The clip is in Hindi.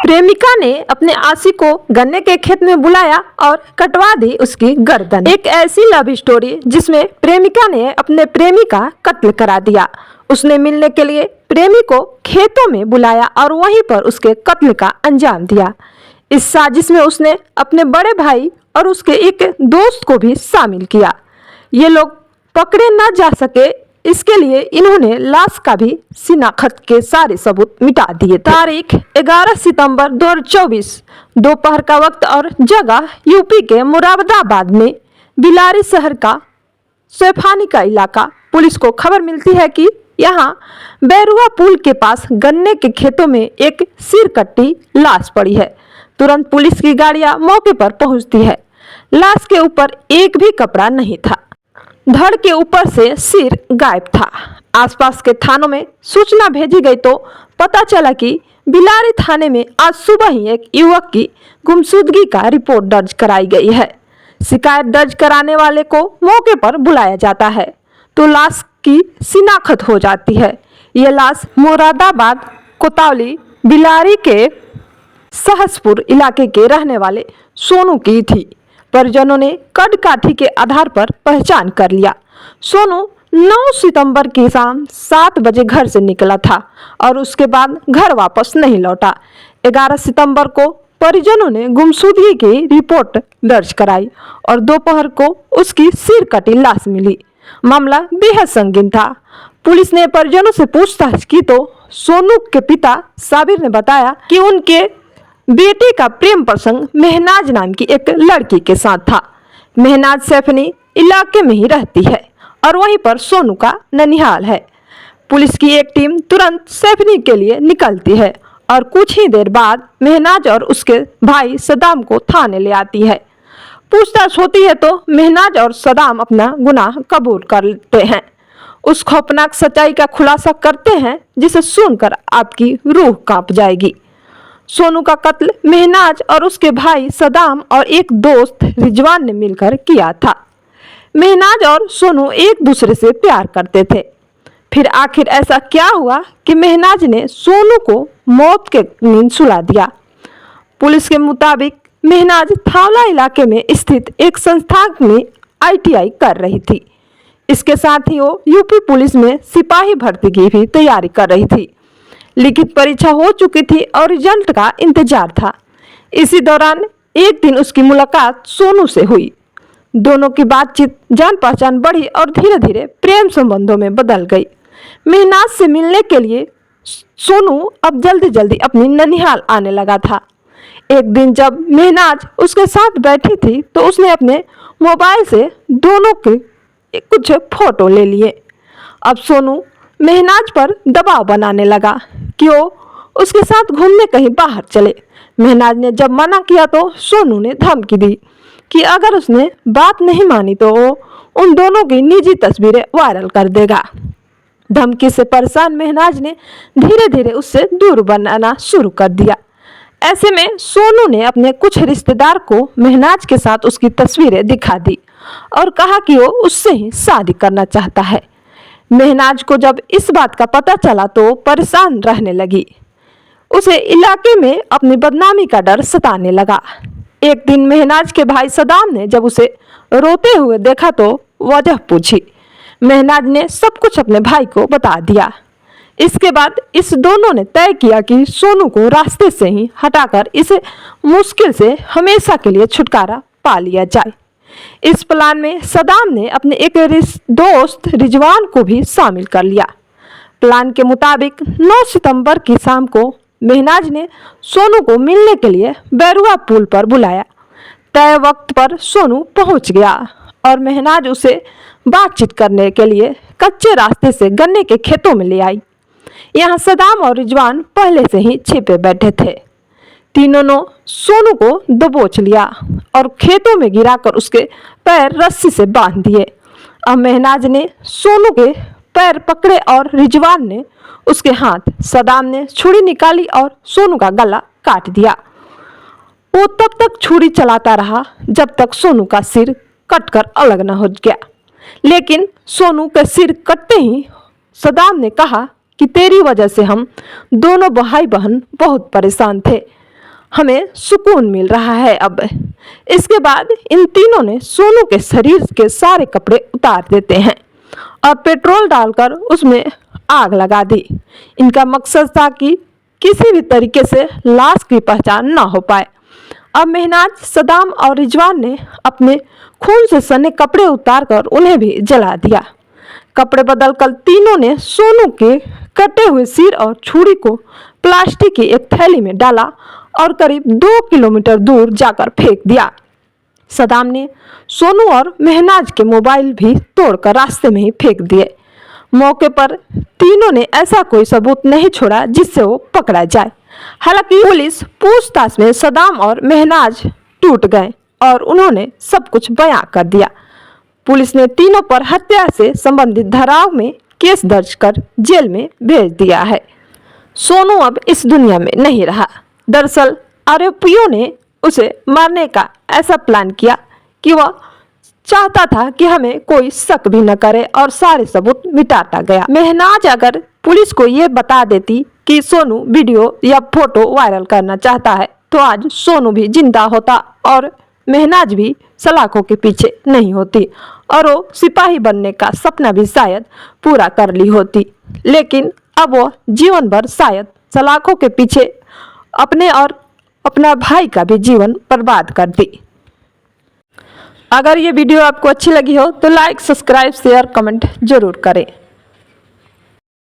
प्रेमिका ने अपने आशिक को गन्ने के खेत में बुलाया और कटवा दी उसकी गर्दन। एक ऐसी लव स्टोरी जिसमें प्रेमिका ने अपने प्रेमी का कत्ल करा दिया। उसने मिलने के लिए प्रेमी को खेतों में बुलाया और वहीं पर उसके कत्ल का अंजाम दिया। इस साजिश में उसने अपने बड़े भाई और उसके एक दोस्त को भी शामिल किया। ये लोग पकड़े न जा सके, इसके लिए इन्होंने लाश का भी शिनाख्त के सारे सबूत मिटा दिए। तारीख 11 सितंबर 2024 दोपहर का वक्त और जगह यूपी के मुरादाबाद में बिलारी शहर का सैफानी का इलाका। पुलिस को खबर मिलती है कि यहाँ बैरुआ पुल के पास गन्ने के खेतों में एक सिरकट्टी लाश पड़ी है। तुरंत पुलिस की गाड़ियां मौके पर पहुंचती है। लाश के ऊपर एक भी कपड़ा नहीं था। धड़ के ऊपर से सिर गायब था। आसपास के थानों में सूचना भेजी गई तो पता चला कि बिलारी थाने में आज सुबह ही एक युवक की गुमशुदगी का रिपोर्ट दर्ज कराई गई है। शिकायत दर्ज कराने वाले को मौके पर बुलाया जाता है तो लाश की शिनाख्त हो जाती है। यह लाश मुरादाबाद कोतवाली बिलारी के सहसपुर इलाके के रहने वाले सोनू की थी। परिजनों ने कदकाठी के आधार पर पहचान कर लिया। सोनू 9 सितंबर की शाम 7 बजे घर से निकला था और उसके बाद घर वापस नहीं लौटा। 11 सितंबर को परिजनों ने गुमशुदगी की रिपोर्ट दर्ज कराई और दोपहर को उसकी सिर कटी लाश मिली। मामला बेहद संगीन था। पुलिस ने परिजनों से पूछताछ की तो सोनू के पिता साबिर ने बताया कि उनके बेटे का प्रेम प्रसंग मेहनाज नाम की एक लड़की के साथ था। मेहनाज सैफनी इलाके में ही रहती है और वहीं पर सोनू का ननिहाल है। पुलिस की एक टीम तुरंत सैफनी के लिए निकलती है और कुछ ही देर बाद मेहनाज और उसके भाई सदाम को थाने ले आती है। पूछताछ होती है तो मेहनाज और सदाम अपना गुनाह कबूल करते हैं। उस खौफनाक सच्चाई का खुलासा करते हैं जिसे सुनकर आपकी रूह कांप जाएगी। सोनू का कत्ल मेहनाज और उसके भाई सदाम और एक दोस्त रिजवान ने मिलकर किया था। मेहनाज और सोनू एक दूसरे से प्यार करते थे। फिर आखिर ऐसा क्या हुआ कि मेहनाज ने सोनू को मौत के नींद सुला दिया। पुलिस के मुताबिक मेहनाज थावला इलाके में स्थित एक संस्थान में ITI कर रही थी। इसके साथ ही वो यूपी पुलिस में सिपाही भर्ती की भी तैयारी कर रही थी। लिखित परीक्षा हो चुकी थी और रिजल्ट का इंतजार था। इसी दौरान एक दिन उसकी मुलाकात सोनू से हुई। दोनों की बातचीत जान पहचान बढ़ी और धीरे धीरे प्रेम संबंधों में बदल गई। मेहनाज से मिलने के लिए सोनू अब जल्दी जल्दी अपनी ननिहाल आने लगा था। एक दिन जब मेहनाज उसके साथ बैठी थी तो उसने अपने मोबाइल से दोनों के कुछ फोटो ले लिए। अब सोनू मेहनाज पर दबाव बनाने लगा कि वो उसके साथ घूमने कहीं बाहर चले। मेहनाज ने जब मना किया तो सोनू ने धमकी दी कि अगर उसने बात नहीं मानी तो वो उन दोनों की निजी तस्वीरें वायरल कर देगा। धमकी से परेशान मेहनाज ने धीरे धीरे उससे दूर बनाना शुरू कर दिया। ऐसे में सोनू ने अपने कुछ रिश्तेदार को मेहनाज के साथ उसकी तस्वीरें दिखा दी और कहा कि वो उससे ही शादी करना चाहता है। मेहनाज को जब इस बात का पता चला तो परेशान रहने लगी। उसे इलाके में अपनी बदनामी का डर सताने लगा। एक दिन मेहनाज के भाई सदाम ने जब उसे रोते हुए देखा तो वजह पूछी। मेहनाज ने सब कुछ अपने भाई को बता दिया। इसके बाद इस दोनों ने तय किया कि सोनू को रास्ते से ही हटाकर इसे मुश्किल से हमेशा के लिए छुटकारा पा लिया जाए। इस प्लान में सदाम ने अपने एक दोस्त रिजवान को भी शामिल कर लिया। प्लान के मुताबिक 9 सितंबर की शाम को मेहनाज ने सोनू को मिलने के लिए बैरुआ पुल पर बुलाया। तय वक्त पर सोनू पहुंच गया और मेहनाज उसे बातचीत करने के लिए कच्चे रास्ते से गन्ने के खेतों में ले आई। यहाँ सदाम और रिजवान पहले से ही छिपे बैठे थे। तीनों ने सोनू को दबोच लिया और खेतों में गिराकर उसके पैर रस्सी से बांध दिए। अब मेहनाज ने सोनू के पैर पकड़े और रिजवान ने उसके हाथ। सदाम ने छुरी निकाली और सोनू का गला काट दिया। वो तब तक छुरी चलाता रहा जब तक सोनू का सिर कटकर अलग न हो गया। लेकिन सोनू के सिर कटते ही सदाम ने कहा कि तेरी वजह से हम दोनों भाई बहन बहुत परेशान थे। हमें सुकून मिल रहा है अब। इसके बाद इन तीनों ने सोनू के शरीर के सारे कपड़े उतार देते हैं और पेट्रोल डालकर उसमें आग लगा दी। इनका मकसद था कि किसी भी तरीके से लाश की पहचान ना हो पाए। अब महनाज, सदाम और रिजवान ने अपने खून से सने कपड़े उतारकर उन्हें भी जला दिया। कपड़े बदलकर तीनों ने सोनू के कटे हुए सिर और छुरी को प्लास्टिक की एक थैली में डाला और करीब 2 किलोमीटर दूर जाकर फेंक दिया। सदाम ने सोनू और महनाज के मोबाइल भी तोड़कर रास्ते में ही फेंक दिए। मौके पर तीनों ने ऐसा कोई सबूत नहीं छोड़ा जिससे वो पकड़ा जाए। हालांकि पुलिस पूछताछ में सदाम और महनाज टूट गए और उन्होंने सब कुछ बयां कर दिया। पुलिस ने तीनों पर हत्या से संबंधित धाराओं में केस दर्ज कर जेल में भेज दिया है। सोनू अब इस दुनिया में नहीं रहा। दरअसल आरोपियों ने उसे मारने का ऐसा प्लान किया कि वह चाहता था कि हमें कोई शक भी न करे और सारे सबूत मिटाता गया। महनाज अगर पुलिस को ये बता देती कि सोनू वीडियो या फोटो वायरल करना चाहता है तो आज सोनू भी जिंदा होता और महनाज भी सलाखों के पीछे नहीं होती और वो सिपाही बनने का सपना भी शायद पूरा कर ली होती। लेकिन अब वो जीवन भर शायद सलाखों के पीछे अपने और अपना भाई का भी जीवन बर्बाद कर दी। अगर ये वीडियो आपको अच्छी लगी हो तो लाइक, सब्सक्राइब, शेयर, कमेंट जरूर करें।